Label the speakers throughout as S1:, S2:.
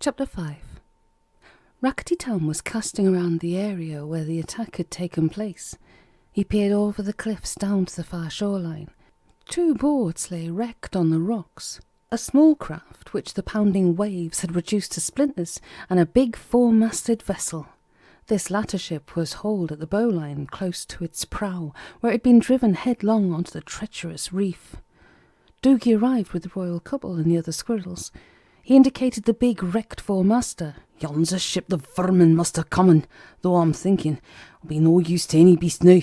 S1: Chapter 5. Rakkety Tam was casting around the area where the attack had taken place. He peered over the cliffs down to the far shoreline. 2 boats lay wrecked on the rocks. A small craft, which the pounding waves had reduced to splinters, and a big 4-masted vessel. This latter ship was hauled at the bowline close to its prow, where it had been driven headlong onto the treacherous reef. Doogy arrived with the royal couple and the other squirrels. He indicated the big wrecked 4-master. "Yon's a ship the vermin must have comin', though I'm thinking it'll be no use to any beast now."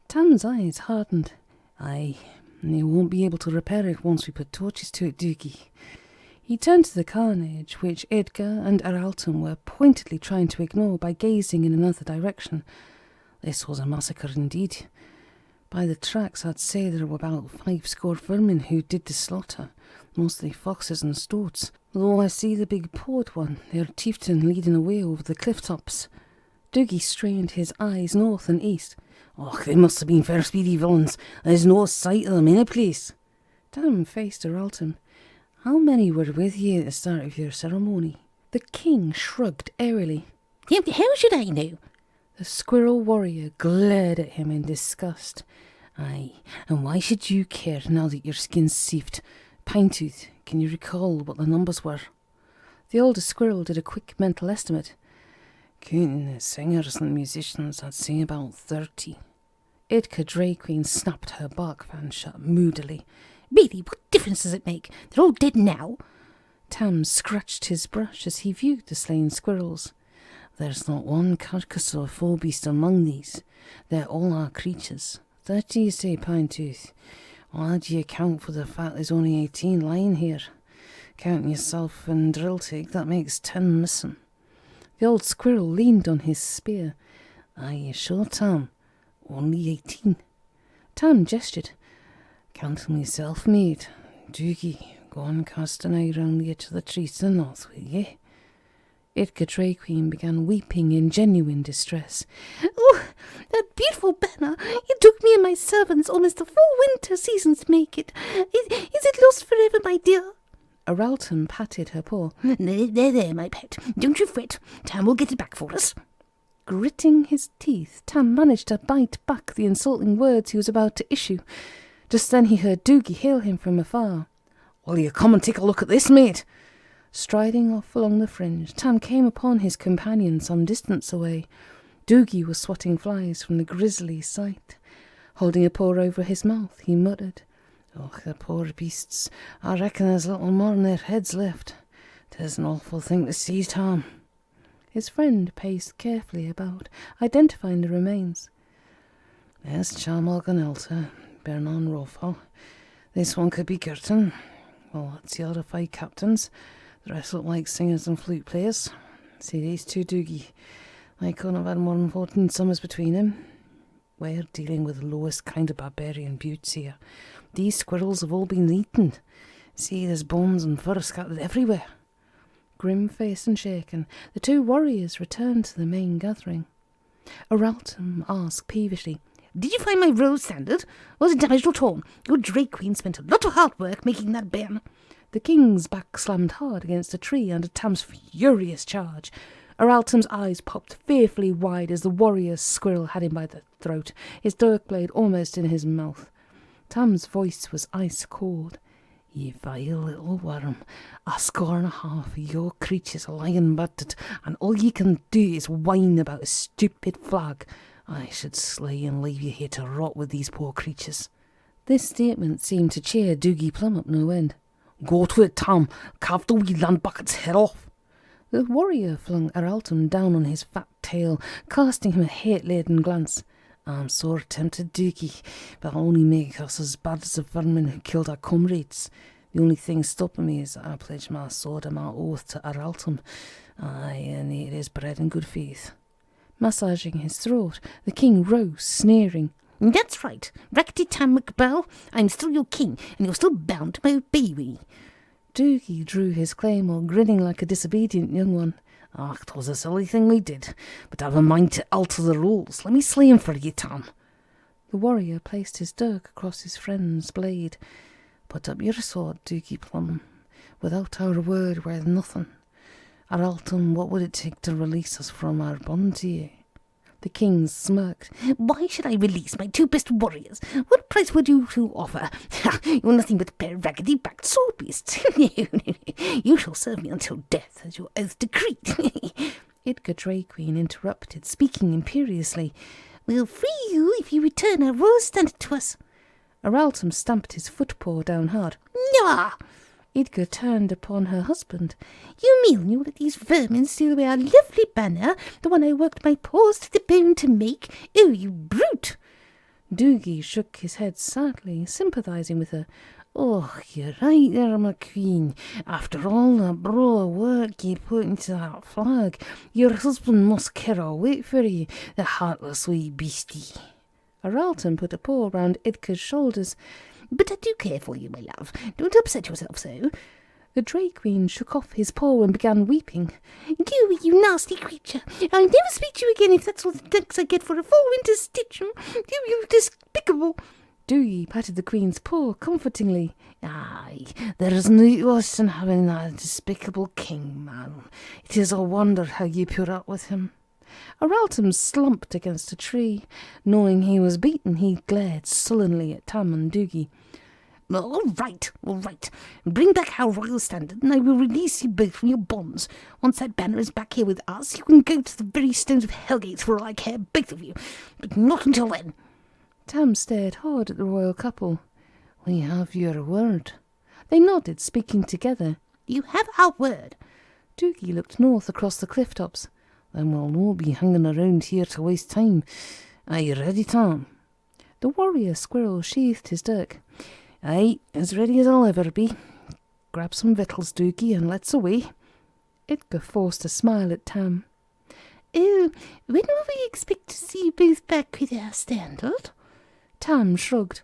S1: Tam's eyes hardened. "Aye, and you won't be able to repair it once we put torches to it, Doogy." He turned to the carnage, which Idga and Araltum were pointedly trying to ignore by gazing in another direction. This was a massacre indeed. By the tracks, I'd say there were about 50 vermin who did the slaughter, mostly foxes and stoats, though I see the big port one, their chieftain leading away over the cliff tops. Doogy strained his eyes north and east. "Och, they must have been fair speedy villains. There's no sight of them in a place." Tam faced Araltum. "How many were with you at the start of your ceremony?" The king shrugged airily.
S2: "How should I know?"
S1: The squirrel warrior glared at him in disgust. "Aye, and why should you care now that your skin's sieved? Pinetooth, can you recall what the numbers were?" The older squirrel did a quick mental estimate. "Counting the singers and musicians, I'd say about 30. Idga Drayqueen snapped her bark fan shut moodily.
S2: "Really, what difference does it make? They're all dead now."
S1: Tam scratched his brush as he viewed the slain squirrels. "There's not one carcass or foe beast among these. They're all our creatures. 30, you say, Pinetooth? Well, how do you account for the fact there's only 18 lying here? Counting yourself and Drilltig, that makes 10 missing." The old squirrel leaned on his spear. "Are you sure, Tam? Only 18? Tam gestured. "Count myself, mate. Doogy, go and cast an eye round the edge of the trees to the north, will ye?" Idga Drayqueen began weeping in genuine distress.
S2: "Oh, that beautiful banner! It took me and my servants almost a full winter season to make it. Is it lost forever, my dear?"
S1: Araltum patted her paw.
S2: There, my pet. Don't you fret. Tam will get it back for us."
S1: Gritting his teeth, Tam managed to bite back the insulting words he was about to issue. Just then he heard Doogy hail him from afar. "Will you come and take a look at this, mate?" Striding off along the fringe, Tam came upon his companion some distance away. Doogy was swatting flies from the grisly sight. Holding a paw over his mouth, he muttered, "Oh, the poor beasts. I reckon there's little more than their heads left. 'Tis an awful thing to see, Tam." His friend paced carefully about, identifying the remains. "There's Chamog and Elta, Bernon Rofal. This one could be Girton. Well, that's the other 5 captains. The rest look like singers and flute players. See these 2, Doogy. I couldn't have had more than 14 summers between them. We're dealing with the lowest kind of barbarian buttes here. These squirrels have all been eaten. See, there's bones and fur scattered everywhere." Grim-faced and shaken, the 2 warriors returned to the main gathering. Araltum asked peevishly,
S2: "Did you find my rose standard? Was it damaged or torn? Your Drayqueen spent a lot of hard work making that banner."
S1: The king's back slammed hard against a tree under Tam's furious charge. Araltum's eyes popped fearfully wide as the warrior's squirrel had him by the throat, his dirk blade almost in his mouth. Tam's voice was ice cold. "Ye vile little worm, 1.5 of your creatures are lying murdered, and all ye can do is whine about a stupid flag. I should slay and leave you here to rot with these poor creatures." This statement seemed to cheer Doogy Plumm up no end. "Go to it, Tam. Carve the wee land bucket's head off." The warrior flung Araltum down on his fat tail, casting him a hate-laden glance. "I'm sore tempted, Doogy, but it'll only make us as bad as the vermin who killed our comrades. The only thing stopping me is that I pledged my sword and my oath to Araltum. Aye, and it is bred in good faith." Massaging his throat, the king rose, sneering.
S2: "That's right, Rakkety Tam MacBurl. I'm still your king, and you're still bound to obey me."
S1: Doogy drew his claymore, grinning like a disobedient young one.
S3: "Ah, 'twas a silly thing we did, but I've a mind to alter the rules. Let me slay him for you, Tam."
S1: The warrior placed his dirk across his friend's blade. "Put up your sword, Doogy Plumm. Without our word, we're nothing.
S3: Araltum, what would it take to release us from our bond to you? The king smirked.
S2: Why should I release my 2 best warriors? What price would you two offer? You're nothing but a pair of raggedy-backed sword beasts. You shall serve me until death, as your oath decreed.
S1: Idga Drayqueen interrupted, speaking imperiously.
S2: We'll free you if you return our royal standard to us.
S1: Araltum stamped his footpaw down hard.
S2: Nyah!
S1: Idga turned upon her husband.
S2: You mean you let these vermin steal away our lovely banner, the one I worked my paws to the bone to make? Oh, you brute!
S1: Doogy shook his head sadly, sympathizing with her. Oh, you're right there, my queen. After all the braw work you put into that flag, your husband must care a wait for you, the heartless wee beastie. Araltum put a paw round Idga's shoulders.
S2: But I do care for you, my love. Don't upset yourself so.
S1: The Drayqueen shook off his paw and began weeping.
S2: You nasty creature. I'll never speak to you again if that's what the thanks I get for a full winter's stitch. You despicable.
S1: Doogy patted the queen's paw comfortingly.
S3: Aye, there's no worse than having that despicable king, man. It is a wonder how you put up with him.
S1: Araltum slumped against a tree. Knowing he was beaten, he glared sullenly at Tam and Doogy.
S2: All right. Bring back our royal standard, and I will release you both from your bonds. Once that banner is back here with us, you can go to the very stones of Hellgate for all I care, both of you. But not until then.
S1: Tam stared hard at the royal couple.
S3: We have your word.
S1: They nodded, speaking together.
S2: You have our word.
S1: Doogy looked north across the cliff tops.
S3: Then we'll no be hanging around here to waste time. Are you ready, Tam?
S1: The warrior squirrel sheathed his dirk.
S3: Aye, as ready as I'll ever be. Grab some victuals, Doogie, and let's away.
S1: Idga forced a smile at Tam.
S2: Oh, when will we expect to see you both back with our standard?
S1: Tam shrugged.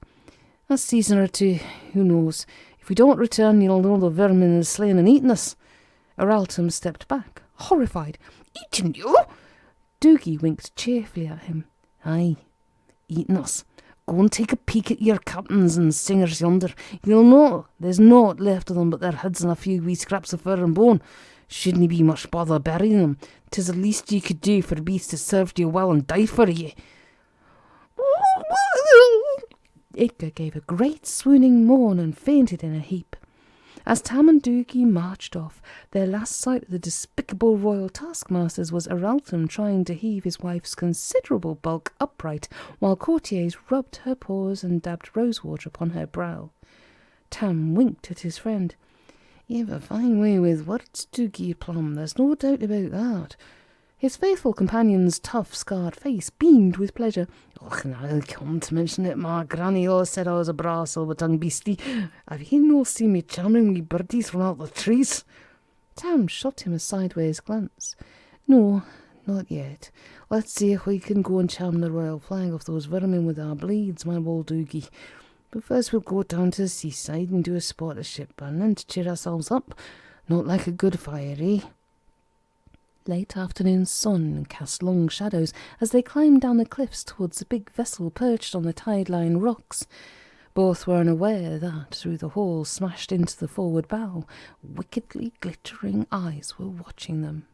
S3: A season or two, who knows? If we don't return, you'll know the vermin is slaying and eating us.
S1: Araltum stepped back, horrified.
S2: Eating you?
S1: Doogy winked cheerfully at him.
S3: Aye, eating us. Go and take a peek at your captains and singers yonder. You'll know there's naught left of them but their heads and a few wee scraps of fur and bone. Shouldn't be much bother burying them. 'Tis the least you could do for beasts that served you well and died for you.
S1: Idga gave a great swooning moan and fainted in a heap. As Tam and Doogy marched off, their last sight of the despicable royal taskmasters was Araltum trying to heave his wife's considerable bulk upright, while courtiers rubbed her paws and dabbed rosewater upon her brow. Tam winked at his friend.
S3: "You've a fine way with words, Doogy Plumm, there's no doubt about that."
S1: His faithful companion's tough, scarred face beamed with pleasure.
S3: "Och, now come to mention it, my granny always said I was a braw silver-tongued beastie. Have you no seen me charming wee birdies from out the trees?"
S1: Tam shot him a sideways glance.
S3: "No, not yet. Let's see if we can go and charm the royal flag off those vermin with our blades, my Wild Doogy. But first we'll go down to the seaside and do a spot of ship burning to cheer ourselves up. Not like a good fire, eh?"
S1: Late afternoon sun cast long shadows as they climbed down the cliffs towards the big vessel perched on the tide-line rocks. Both were unaware that, through the hole smashed into the forward bow, wickedly glittering eyes were watching them.